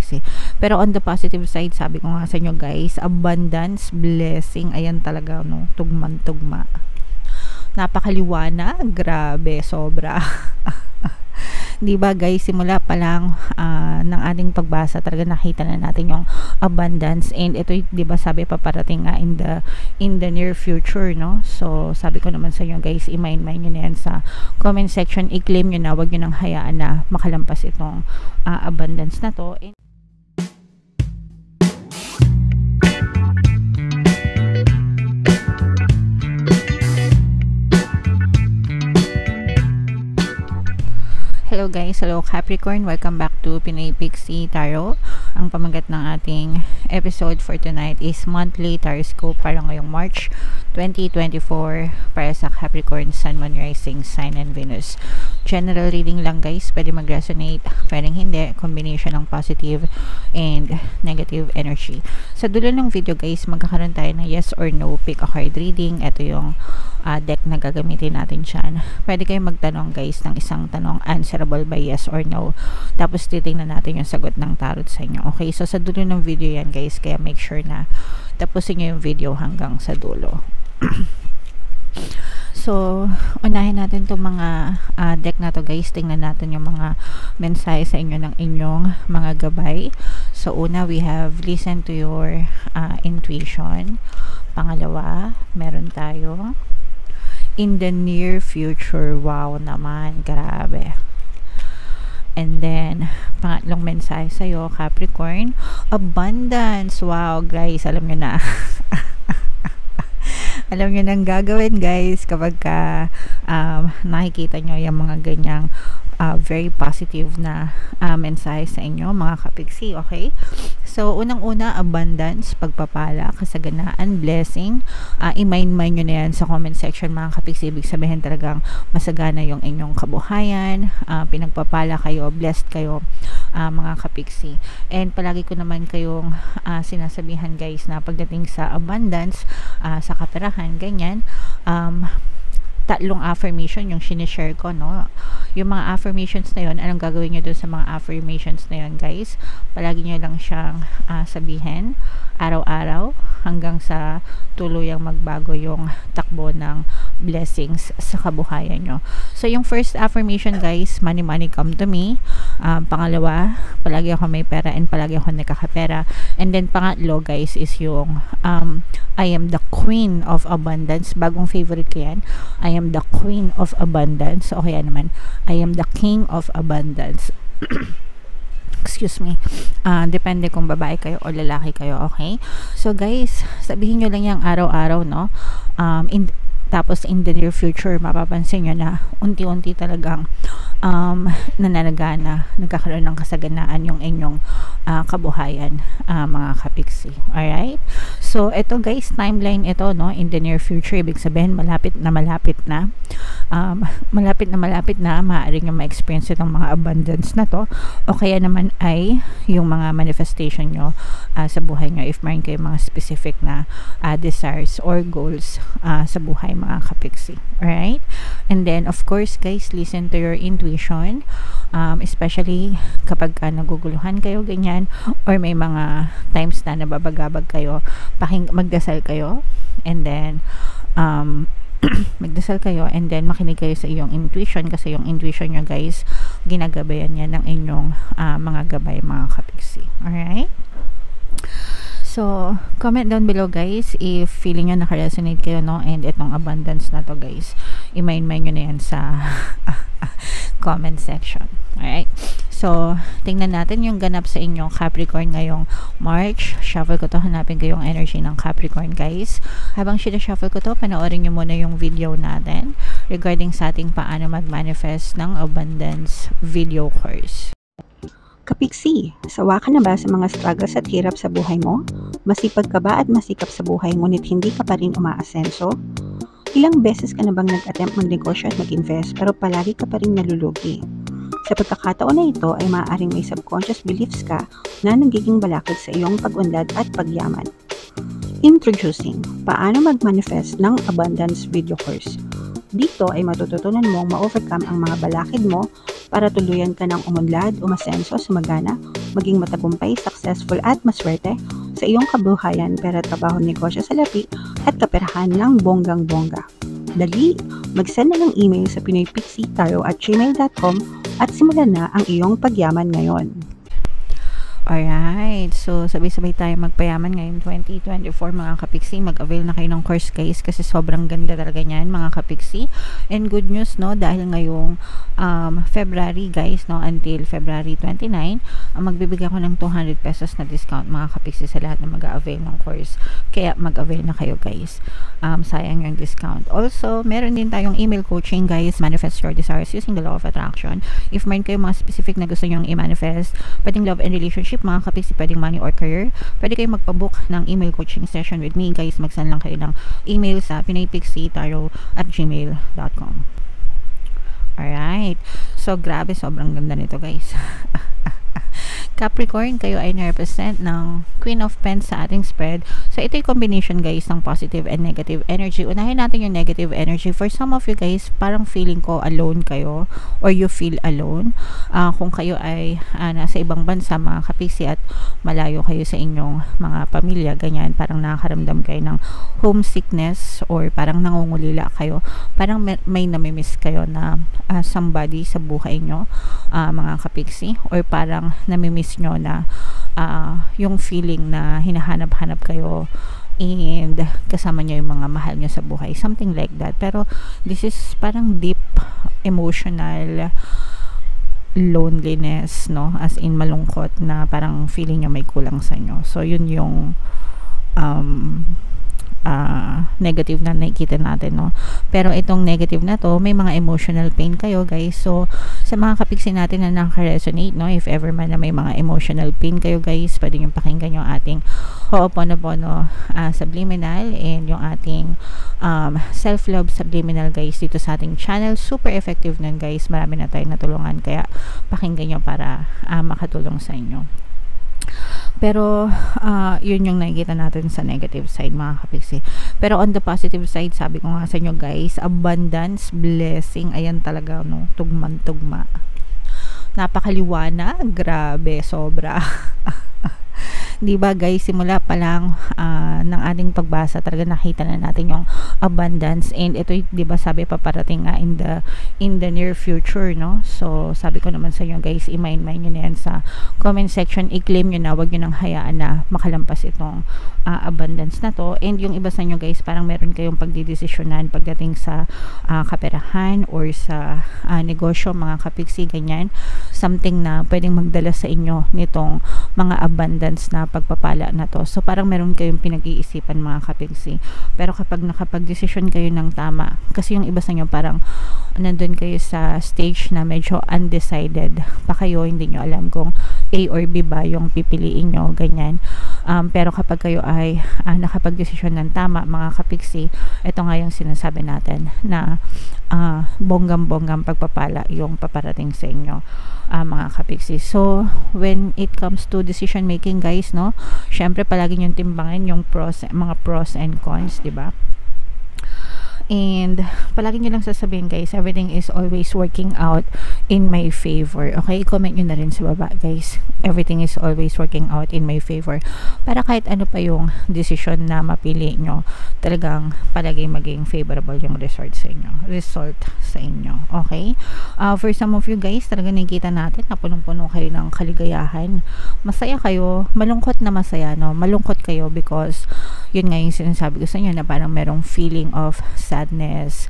kapiksi. Pero on the positive side, sabi ko nga sa inyo guys, abundance, blessing, ayan talaga, no, tugman-tugma. Napakaliwanag, grabe, sobra. Di ba guys, simula pa lang ng ating pagbasa, talaga nakita na natin yung abundance, and ito, di ba, sabi paparating nga in the near future, no? So sabi ko naman sa inyo guys, i-mind nyo na yan sa comment section, i-claim nyo na, wag nyo nang hayaan na makalampas itong abundance na to. Hello guys, hello Capricorn, welcome back to Pinay Pixie Tarot. Ang pamagat ng ating episode for tonight is monthly tarot para ngayong March 2024 para sa Capricorn, Sun, Moon, Rising, Sign, and Venus. General reading lang guys, pwede mag-resonate, pwedeng hindi, combination ng positive and negative energy. Sa dulo ng video guys, magkakaroon tayo ng yes or no pick a card reading. Ito yung deck na gagamitin natin dyan. Pwede kayong magtanong guys ng isang tanong, answerable by yes or no, tapos titingnan natin yung sagot ng tarot sa inyo. Okay, so sa dulo ng video yan guys, kaya make sure na tapusin nyo yung video hanggang sa dulo. So unahin natin itong mga deck na to guys. Tingnan natin yung mga mensahe sa inyo ng inyong mga gabay. So una, we have listen to your intuition. Pangalawa, meron tayo in the near future. Wow naman, grabe. And then pangatlong mensahe sa'yo, Capricorn, abundance. Wow guys, alam nyo na alam nyo nang gagawin guys kapag nakikita nyo yung mga ganyang very positive na mensahe sa inyo mga kapiksi. Okay, so unang-una, abundance, pagpapala, kasaganaan, blessing. I-mind nyo na yan sa comment section mga kapiksi. Ibig sabihin talagang masagana yung inyong kabuhayan, pinagpapala kayo, blessed kayo mga kapiksi. And palagi ko naman kayong sinasabihan guys na pagdating sa abundance, sa kaperahan, ganyan, tatlong affirmation yung sinishare ko, no? Yung mga affirmations na yun, anong gagawin nyo dun sa mga affirmations na yun guys? Palagi nyo lang siyang sabihin araw-araw hanggang sa tuluyang magbago yung takbo ng blessings sa kabuhayan nyo. So yung first affirmation guys, money money come to me. Pangalawa, palagi ako may pera and palagi ako nakakapera. And then pangatlo guys is yung I am the queen of abundance. Bagong favorite ko yan. I am the queen of abundance. O kaya naman, I am the king of abundance. Excuse me. Depende kung babae kayo o lalaki kayo, okay? So guys, sabihin nyo lang yung araw-araw, no? Tapos in the near future, mapapansin nyo na unti-unti talagang nananagana, nagkakaroon ng kasaganaan yung inyong kabuhayan mga kapiksi. Alright? So ito guys, timeline ito, no? In the near future, ibig sabihin malapit na malapit na maaaring yung ma-experience itong mga abundance na to, o kaya naman ay yung mga manifestation nyo sa buhay nyo if mayroon kayo mga specific na desires or goals sa buhay mga kapiksi. Alright? And then of course guys, listen to your intuition, especially kapag naguguluhan kayo ganyan, or may mga times na nababagabag kayo, magdasal kayo, and then magdasal kayo, and then makinig kayo sa iyong intuition, kasi yung intuition nyo guys, ginagabayan yan ng inyong mga gabay mga kapiksi. Alright? So, comment down below guys if feeling nyo nakaresonate kayo, no? And itong abundance na to guys, i-mind nyo na yan sa comment section. Alright? So, tingnan natin yung ganap sa inyong Capricorn ngayong March. Shuffle ko to, hanapin ko yung energy ng Capricorn guys. Habang shuffle ko to, panoorin nyo muna yung video natin regarding sa ating paano mag-manifest ng abundance video course. Kapiksi, sawa ka na ba sa mga struggles at hirap sa buhay mo? Masipag ka ba at masikap sa buhay ngunit hindi ka pa rin umaasenso? Ilang beses ka na bang nag-attempt magnegosyo at mag-invest pero palagi ka pa rin nalulugi? Sa pagkakataon na ito ay maaaring may subconscious beliefs ka na nagiging balakid sa iyong pag-unlad at pagyaman. Introducing, paano mag-manifest ng abundance video course. Dito ay matututunan mong ma-overcome ang mga balakid mo para tuluyan ka ng umunlad, umasenso, sumagana, maging matagumpay, successful at maswerte sa iyong kabuhayan, pera, trabaho, negosyo, salapi at kaperahan ng bonggang-bongga. Dali, mag-send na ng email sa pinoypixietarot@gmail.com at simulan na ang iyong pagyaman ngayon. Alright, so sabay-sabay tayo magpayaman ngayong 2024 mga kapiksi. Mag-avail na kayo ng course guys kasi sobrang ganda talaga niyan mga kapiksi. And good news no, dahil ngayong February guys no, until February 29, magbibigay ako ng 200 pesos na discount mga kapiksi sa lahat na mag-avail ng course. Kaya mag-avail na kayo guys. Sayang yung discount. Also, meron din tayong email coaching guys, manifest your desires using the law of attraction. If meron kayo mga specific na gusto nyong i-manifest, pwedeng love and relationship mga kapiksi, pwedeng money or career, pwede kayo magpabook ng email coaching session with me guys. Mag-send lang kayo ng email sa pinoypixietarot@gmail.com. Alright, so grabe, sobrang ganda nito guys. Capricorn, kayo ay na-represent ng Queen of Pens sa ating spread. So, ito yung combination guys ng positive and negative energy. Unahin natin yung negative energy. For some of you guys, parang feeling ko alone kayo or you feel alone. Kung kayo ay nasa ibang bansa mga kapiksi at malayo kayo sa inyong mga pamilya, ganyan, parang nakakaramdam kayo ng homesickness or parang nangungulila kayo. Parang may namimiss kayo na somebody sa buhay nyo, mga kapiksi, or parang namimiss nyo na yung feeling na hinahanap-hanap kayo and kasama nyo yung mga mahal nyo sa buhay, something like that. Pero this is parang deep emotional loneliness, no, as in malungkot na parang feeling nyo may kulang sa inyo. So yun yung negative na nakikita natin, no. Pero itong negative na to, may mga emotional pain kayo guys. So sa mga kapiksi natin na naka-resonate, no, if ever man na may mga emotional pain kayo guys, pwede nyo pakinggan yung ating Ho'oponopono Subliminal and yung ating self-love subliminal guys dito sa ating channel. Super effective nun guys, marami na tayong natulungan, kaya pakinggan nyo para makatulong sa inyo. Pero yun yung nakikita natin sa negative side mga kapiksi. Pero on the positive side, sabi ko nga sa inyo guys, abundance, blessing, ayan talaga, no, tugman-tugma. Napakaliwanag, grabe, sobra. Diba guys, simula pa lang ng ating pagbasa, talaga nakita na natin yung abundance, and ito diba sabi paparating nga in the near future, no. So sabi ko naman sa inyo guys, i-mind nyo na yan sa comment section, i-claim nyo na, wag nyo nang hayaan na makalampas itong abundance na to. And yung iba sa inyo guys, parang meron kayong pagdidesisyonan pagdating sa kaperahan or sa negosyo mga kapiksi, ganyan, something na pwedeng magdala sa inyo nitong mga abundance na pagpapala na to. So parang meron kayong pinag-iisipan mga kapiksi. Pero kapag nakapag-desisyon kayo ng tama, kasi yung iba sa inyo parang nandun kayo sa stage na medyo undecided pa kayo, hindi nyo alam kung A or B ba yung pipiliin nyo, ganyan. Pero kapag kayo ay nakapag-desisyon ng tama mga kapiksi, ito nga yung sinasabi natin na bonggam-bonggam pagpapala yung paparating sa inyo, mga kapiksi. So when it comes to decision making guys, no, syempre palagi nyo timbangin yung mga pros and cons, diba? And palagi nyo lang sasabihin guys, everything is always working out in my favor. Okay, comment nyo na rin sa baba guys, everything is always working out in my favor, para kahit ano pa yung decision na mapili nyo, talagang palagi maging favorable yung result sa inyo. Okay, for some of you guys, talaga nakikita natin na punong-puno kayo ng kaligayahan, masaya kayo, malungkot na masaya, no. Malungkot kayo because yun nga yung sinasabi ko sa inyo na parang merong feeling of sadness,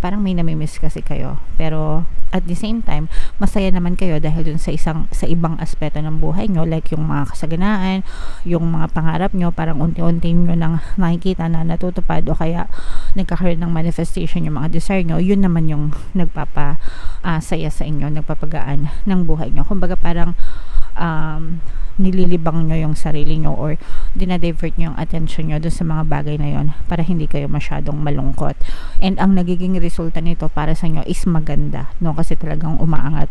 parang may namimiss kasi kayo, pero at the same time masaya naman kayo dahil dun sa ibang aspeto ng buhay nyo, like yung mga kasaganaan, yung mga pangarap nyo, parang unti-unti nyo nang nakikita na natutupad o kaya nagkakaroon ng manifestation yung mga desire nyo. Yun naman yung nagpapasaya sa inyo, nagpapagaan ng buhay nyo. Kumbaga parang nililibang nyo yung sarili nyo or dinadivert nyo yung attention nyo dun sa mga bagay na yon para hindi kayo masyadong malungkot. And ang nagiging resulta nito para sa inyo is maganda, no, kasi talagang umaangat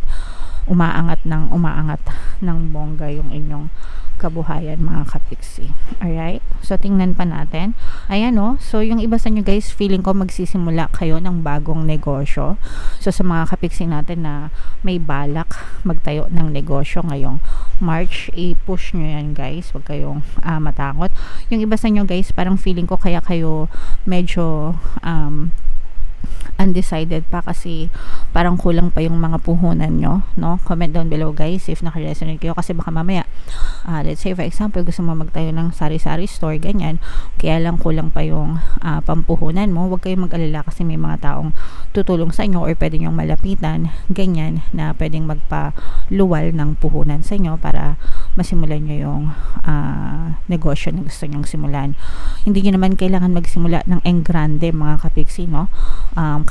ng bongga yung inyong kabuhayan mga kapiksi. Alright, so tingnan pa natin. Ayan, no, so yung iba sa inyo guys, feeling ko magsisimula kayo ng bagong negosyo. So sa mga kapiksi natin na may balak magtayo ng negosyo ngayong March, i-push nyo yan guys, wag kayong matakot. Yung iba sa inyo guys, parang feeling ko kaya kayo medyo undecided pa kasi parang kulang pa yung mga puhunan nyo, no? Comment down below guys if naka-resonate kayo, kasi baka mamaya let's say for example gusto mo magtayo ng sari-sari store, ganyan, kaya lang kulang pa yung pampuhunan mo. Huwag kayong mag-alala kasi may mga taong tutulong sa inyo or pwede nyong malapitan, ganyan, na pwedeng magpaluwal ng puhunan sa inyo para masimulan nyo yung negosyo na gusto nyong simulan. Hindi nyo naman kailangan magsimula ng engrande mga kapiksi, no?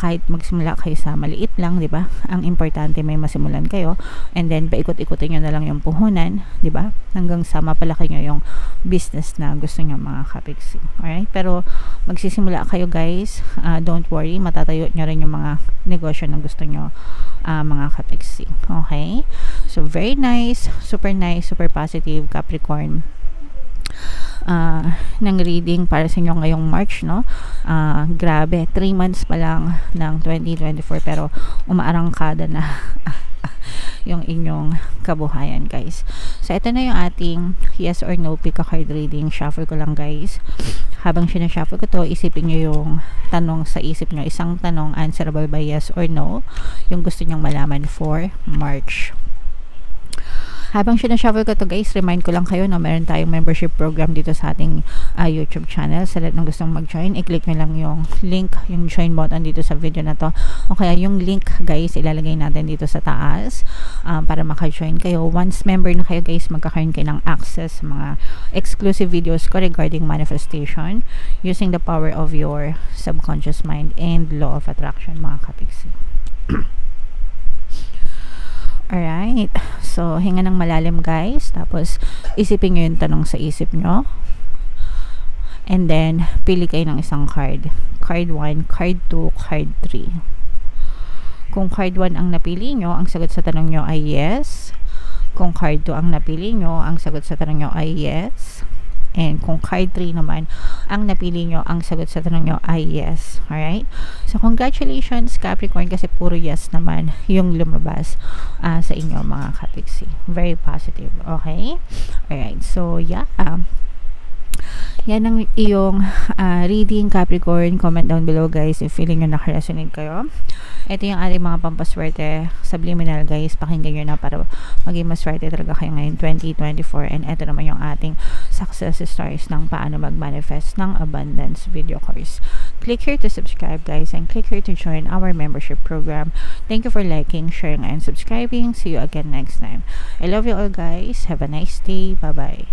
Kahit magsimula kayo sa maliit lang, di ba? Ang importante may masimulan kayo, and then paikot-ikutin nyo na lang yung puhunan, di ba? Hanggang sa mapalaki nyo yung business na gusto nyo mga kapiksi. Alright? Pero magsisimula kayo guys, don't worry, matatayo nyo rin yung mga negosyo na gusto nyo mga kapiksi. Okay? So very nice, super positive Capricorn ng reading para sa inyo ngayong March, no? Grabe, 3 months pa lang ng 2024 pero umaarangkada na yung inyong kabuhayan guys. So ito na yung ating yes or no pick a card reading. Shuffle ko lang guys. Habang sinashuffle ko to, isipin nyo yung tanong sa isip nyo, isang tanong answerable by yes or no, yung gusto nyong malaman for March. Habang sinashuffle ko to guys, remind ko lang kayo na meron tayong membership program dito sa ating YouTube channel. Sa lahat ng gustong mag-join, i-click nyo lang yung link, yung join button dito sa video na to. O kaya yung link guys, ilalagay natin dito sa taas para maka-join kayo. Once member na kayo guys, magkakaroon kayo ng access sa mga exclusive videos ko regarding manifestation using the power of your subconscious mind and law of attraction mga kapiksi. Alright, so hinga ng malalim guys, tapos isipin nyo yung tanong sa isip nyo, and then pili kayo ng isang card. Card 1, card 2, card 3. Kung card 1 ang napili nyo, ang sagot sa tanong nyo ay yes. Kung card 2 ang napili nyo, ang sagot sa tanong nyo ay yes. And kung card 3 naman ang napili nyo, ang sagot sa tanong nyo ay yes. Alright? So, congratulations Capricorn, kasi puro yes naman yung lumabas sa inyo mga kapiksi. Very positive. Okay? Alright. So, yeah. Yan ang iyong reading Capricorn. Comment down below guys if feeling nyo naka-resonate kayo. Ito yung ating mga pampaswerte subliminal guys. Pakinggan nyo na para maging maswerte talaga kayo ngayon 2024. And ito naman yung ating success stories ng paano mag-manifest ng abundance video course. Click here to subscribe guys, and click here to join our membership program. Thank you for liking, sharing, and subscribing. See you again next time. I love you all guys. Have a nice day. Bye bye.